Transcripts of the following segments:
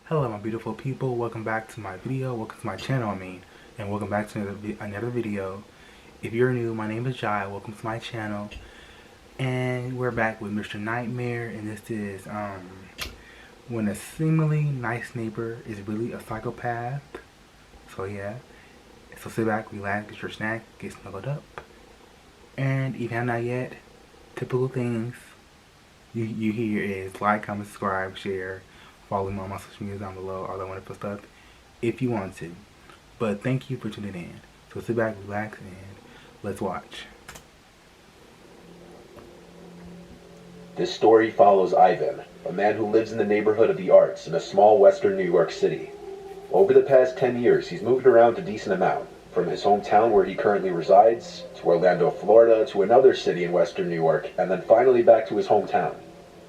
Hello my beautiful people, welcome back to my video, welcome to my channel and welcome back to another video. If you're new, my name is Jai, welcome to my channel, and we're back with Mr. Nightmare, and this is when a seemingly nice neighbor is really a psychopath. So yeah, so sit back, relax, get your snack, get snuggled up, and if you have not yet, typical things you hear is like, comment, subscribe, share, follow me on my social media down below, all that wonderful stuff, if you want to. But thank you for tuning in. So sit back, relax, and let's watch. This story follows Ivan, a man who lives in the neighborhood of the Arts in a small western New York City. Over the past 10 years, he's moved around a decent amount, from his hometown where he currently resides, to Orlando, Florida, to another city in western New York, and then finally back to his hometown.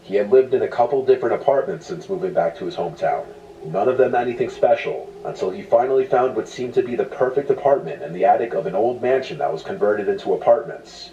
He had lived in a couple different apartments since moving back to his hometown. None of them anything special, until he finally found what seemed to be the perfect apartment in the attic of an old mansion that was converted into apartments.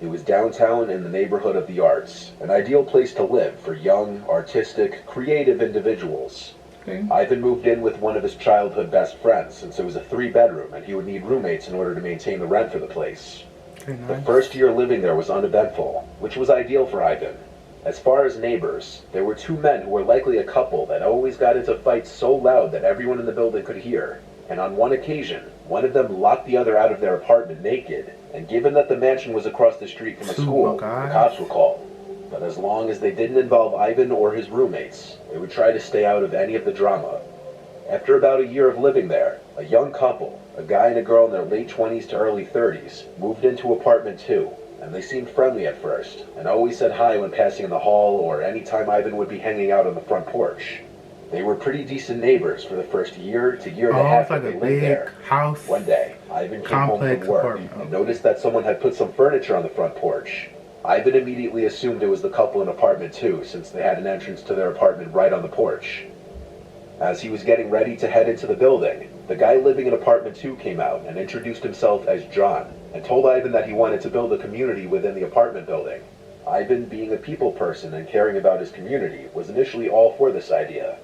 It was downtown in the neighborhood of the Arts, an ideal place to live for young, artistic, creative individuals. Okay. Ivan moved in with one of his childhood best friends, since it was a 3-bedroom and he would need roommates in order to maintain the rent for the place. Okay, nice. The first year living there was uneventful, which was ideal for Ivan. As far as neighbors, there were 2 men who were likely a couple that always got into fights so loud that everyone in the building could hear, and on one occasion, one of them locked the other out of their apartment naked, and given that the mansion was across the street from a school, the cops were called. But as long as they didn't involve Ivan or his roommates, they would try to stay out of any of the drama. After about a year of living there, a young couple, a guy and a girl in their late 20s to early 30s, moved into apartment 2. And they seemed friendly at first, and always said hi when passing in the hall or any time Ivan would be hanging out on the front porch. They were pretty decent neighbors for the first year to year and a half that they lived there. House, one day, Ivan came home from work and noticed that someone had put some furniture on the front porch. Ivan immediately assumed it was the couple in apartment 2, since they had an entrance to their apartment right on the porch. As he was getting ready to head into the building, the guy living in apartment 2 came out and introduced himself as John, and told Ivan that he wanted to build a community within the apartment building. Ivan, being a people person and caring about his community, was initially all for this idea.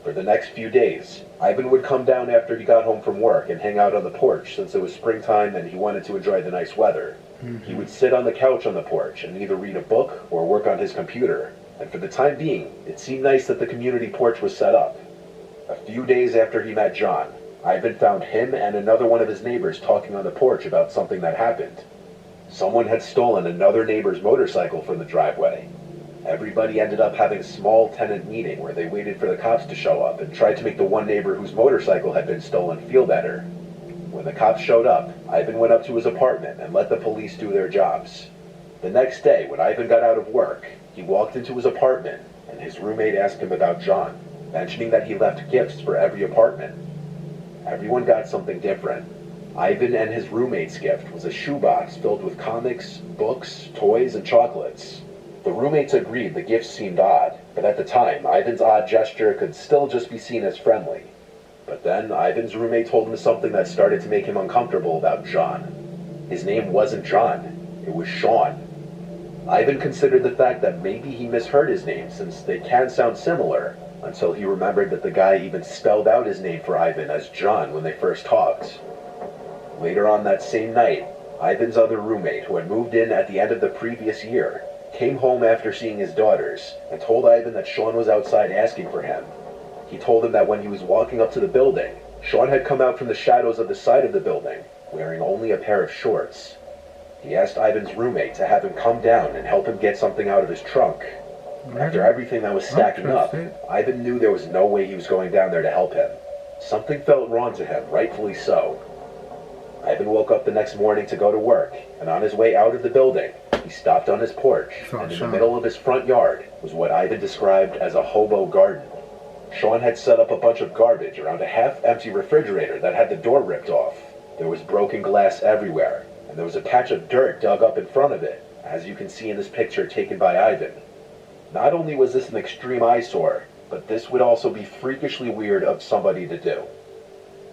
For the next few days, Ivan would come down after he got home from work and hang out on the porch since it was springtime and he wanted to enjoy the nice weather. He would sit on the couch on the porch and either read a book or work on his computer, and for the time being, it seemed nice that the community porch was set up. A few days after he met John, Ivan found him and another one of his neighbors talking on the porch about something that happened. Someone had stolen another neighbor's motorcycle from the driveway. Everybody ended up having a small tenant meeting where they waited for the cops to show up and tried to make the one neighbor whose motorcycle had been stolen feel better. When the cops showed up, Ivan went up to his apartment and let the police do their jobs. The next day, when Ivan got out of work, he walked into his apartment and his roommate asked him about John, mentioning that he left gifts for every apartment. Everyone got something different. Ivan and his roommate's gift was a shoebox filled with comics, books, toys, and chocolates. The roommates agreed the gifts seemed odd, but at the time, Ivan's odd gesture could still just be seen as friendly. But then, Ivan's roommate told him something that started to make him uncomfortable about John. His name wasn't John, it was Sean. Ivan considered the fact that maybe he misheard his name since they can sound similar, until he remembered that the guy even spelled out his name for Ivan as John when they first talked. Later on that same night, Ivan's other roommate, who had moved in at the end of the previous year, came home after seeing his daughters and told Ivan that Sean was outside asking for him. He told him that when he was walking up to the building, Sean had come out from the shadows of the side of the building, wearing only a pair of shorts. He asked Ivan's roommate to have him come down and help him get something out of his trunk. After everything that was stacking up, Ivan knew there was no way he was going down there to help him. Something felt wrong to him, rightfully so. Ivan woke up the next morning to go to work, and on his way out of the building, he stopped on his porch, and in the middle of his front yard was what Ivan described as a hobo garden. Sean had set up a bunch of garbage around a half-empty refrigerator that had the door ripped off. There was broken glass everywhere, and there was a patch of dirt dug up in front of it, as you can see in this picture taken by Ivan. Not only was this an extreme eyesore, but this would also be freakishly weird of somebody to do.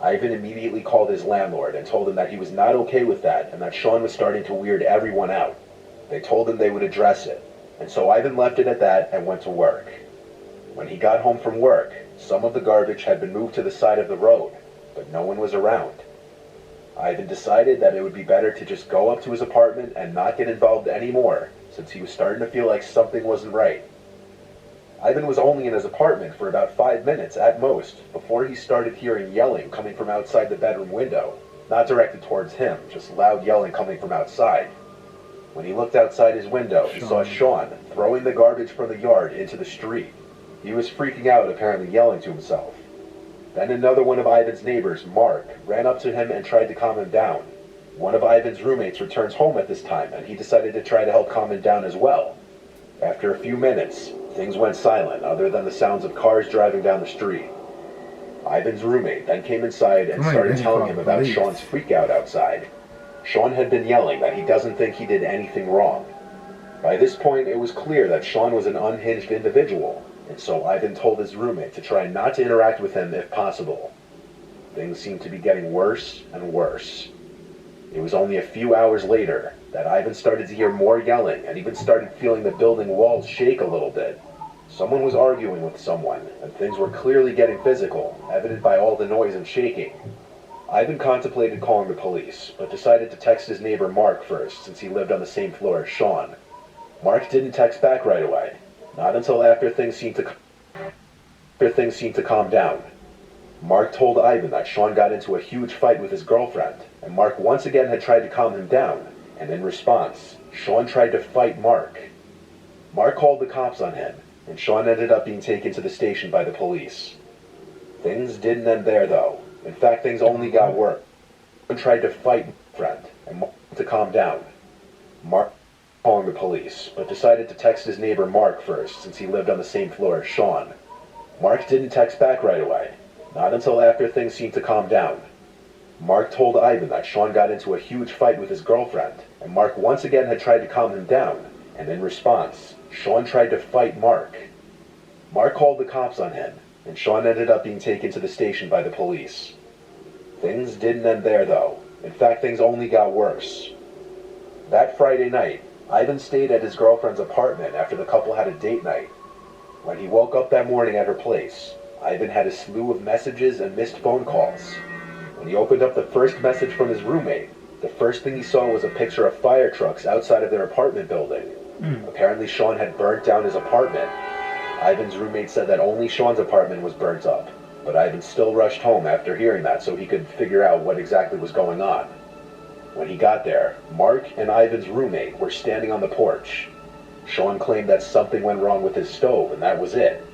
Ivan immediately called his landlord and told him that he was not okay with that and that Sean was starting to weird everyone out. They told him they would address it, and so Ivan left it at that and went to work. When he got home from work, some of the garbage had been moved to the side of the road, but no one was around. Ivan decided that it would be better to just go up to his apartment and not get involved anymore, since he was starting to feel like something wasn't right. Ivan was only in his apartment for about 5 minutes at most before he started hearing yelling coming from outside the bedroom window, not directed towards him, just loud yelling coming from outside. When he looked outside his window, he saw Sean throwing the garbage from the yard into the street. He was freaking out, apparently yelling to himself. Then another one of Ivan's neighbors, Mark, ran up to him and tried to calm him down. One of Ivan's roommates returns home at this time, and he decided to try to help calm him down as well. After a few minutes, things went silent other than the sounds of cars driving down the street. Ivan's roommate then came inside and started telling him about Sean's freakout outside. Sean had been yelling that he doesn't think he did anything wrong. By this point, it was clear that Sean was an unhinged individual, and so Ivan told his roommate to try not to interact with him if possible. Things seemed to be getting worse and worse. It was only a few hours later that Ivan started to hear more yelling and even started feeling the building walls shake a little bit. Someone was arguing with someone, and things were clearly getting physical, evident by all the noise and shaking. Ivan contemplated calling the police, but decided to text his neighbor Mark first, since he lived on the same floor as Sean. Mark didn't text back right away, not until after things seemed to calm down. Mark told Ivan that Sean got into a huge fight with his girlfriend, and Mark once again had tried to calm him down, and in response, Sean tried to fight Mark. Mark called the cops on him, and Sean ended up being taken to the station by the police. Things didn't end there, though. In fact, things only got worse. Sean tried to fight his friend, and Mark to calm down. Mark calling the police, but decided to text his neighbor Mark first, since he lived on the same floor as Sean. Mark didn't text back right away, not until after things seemed to calm down. Mark told Ivan that Sean got into a huge fight with his girlfriend, and Mark once again had tried to calm him down, and in response, Sean tried to fight Mark. Mark called the cops on him, and Sean ended up being taken to the station by the police. Things didn't end there, though. In fact, things only got worse. That Friday night, Ivan stayed at his girlfriend's apartment after the couple had a date night. When he woke up that morning at her place, Ivan had a slew of messages and missed phone calls. When he opened up the first message from his roommate, the first thing he saw was a picture of fire trucks outside of their apartment building. Apparently Sean had burnt down his apartment. Ivan's roommate said that only Sean's apartment was burnt up, but Ivan still rushed home after hearing that so he could figure out what exactly was going on. When he got there, Mark and Ivan's roommate were standing on the porch. Sean claimed that something went wrong with his stove, and that was it.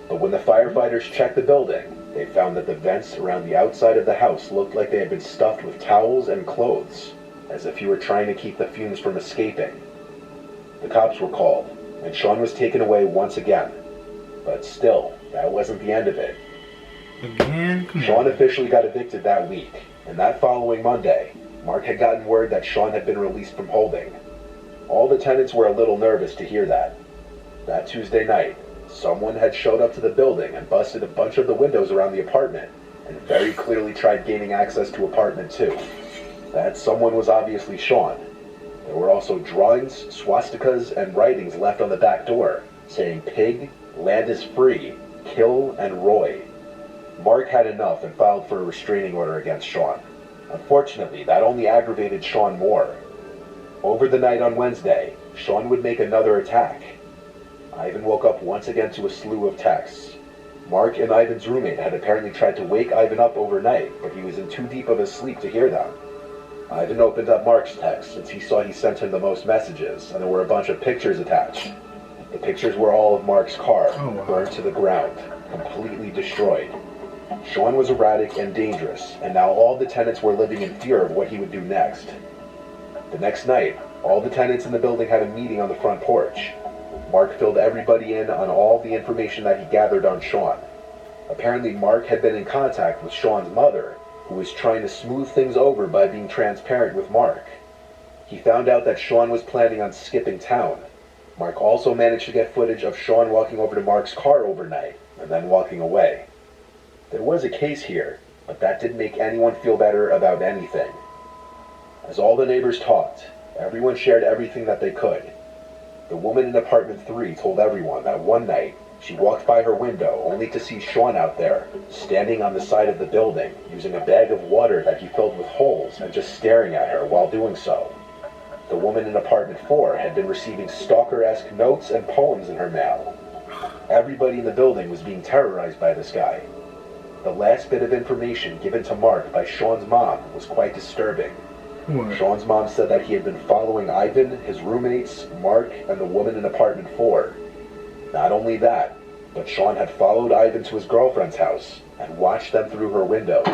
But when the firefighters checked the building, they found that the vents around the outside of the house looked like they had been stuffed with towels and clothes, as if you were trying to keep the fumes from escaping. The cops were called, and Sean was taken away once again. But still, that wasn't the end of it. Again? Sean officially got evicted that week, and that following Monday, Mark had gotten word that Sean had been released from holding. All the tenants were a little nervous to hear that. That Tuesday night, someone had showed up to the building and busted a bunch of the windows around the apartment, and very clearly tried gaining access to apartment 2. That someone was obviously Sean. There were also drawings, swastikas, and writings left on the back door, saying pig, land is free, kill, and Roy. Mark had enough and filed for a restraining order against Sean. Unfortunately, that only aggravated Sean more. Over the night on Wednesday, Sean would make another attack. Ivan woke up once again to a slew of texts. Mark and Ivan's roommate had apparently tried to wake Ivan up overnight, but he was in too deep of a sleep to hear them. Ivan opened up Mark's text since he saw he sent him the most messages, and there were a bunch of pictures attached. The pictures were all of Mark's car, burned to the ground, completely destroyed. Sean was erratic and dangerous, and now all the tenants were living in fear of what he would do next. The next night, all the tenants in the building had a meeting on the front porch. Mark filled everybody in on all the information that he gathered on Sean. Apparently, Mark had been in contact with Sean's mother, who was trying to smooth things over by being transparent with Mark. He found out that Sean was planning on skipping town. Mark also managed to get footage of Sean walking over to Mark's car overnight, and then walking away. There was a case here, but that didn't make anyone feel better about anything. As all the neighbors talked, everyone shared everything that they could. The woman in apartment 3 told everyone that one night, She walked by her window only to see Sean out there, standing on the side of the building, using a bag of water that he filled with holes and just staring at her while doing so. The woman in apartment 4 had been receiving stalker-esque notes and poems in her mail. Everybody in the building was being terrorized by this guy. The last bit of information given to Mark by Sean's mom was quite disturbing. What? Sean's mom said that he had been following Ivan, his roommates, Mark, and the woman in apartment 4. Not only that, but Sean had followed Ivan to his girlfriend's house and watched them through her windows.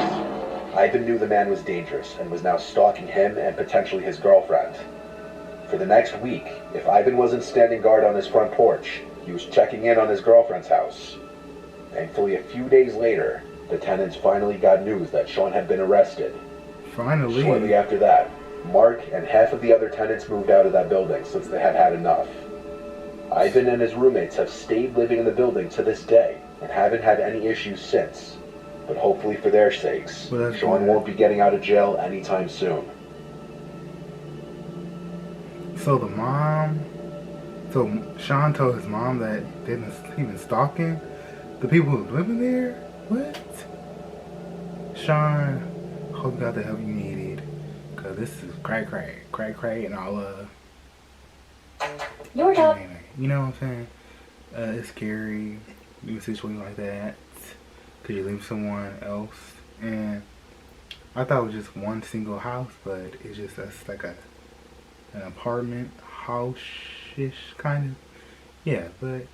Ivan knew the man was dangerous and was now stalking him and potentially his girlfriend. For the next week, if Ivan wasn't standing guard on his front porch, he was checking in on his girlfriend's house. Thankfully, a few days later, the tenants finally got news that Sean had been arrested. Finally. Shortly after that, Mark and half of the other tenants moved out of that building since they had had enough. Ivan and his roommates have stayed living in the building to this day and haven't had any issues since. But hopefully for their sakes, Well, Sean won't be getting out of jail anytime soon. So Sean told his mom that he been stalking the people who living there? What? Sean, hope you got the help you needed. Cause this is cray, and all Your help. anyway, you know what I'm saying? It's scary, in a situation like that. Cause you leave someone else. And I thought it was just one single house, but it's just that's like an apartment house-ish kind of. Yeah, but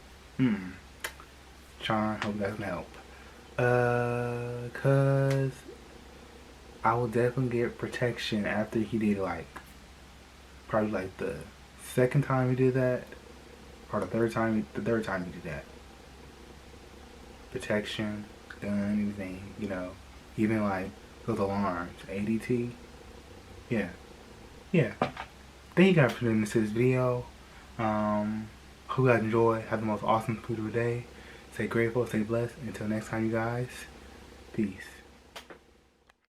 Sean, hope that can help. Cause I will definitely get protection after he did probably like the second time he did that, or the third time he did that. Protection, gun, everything, even like those alarms, ADT. Yeah. Thank you guys for tuning into this video. Hope you guys enjoy. Have the most awesome food of the day. Stay grateful, stay blessed. Until next time, you guys. Peace.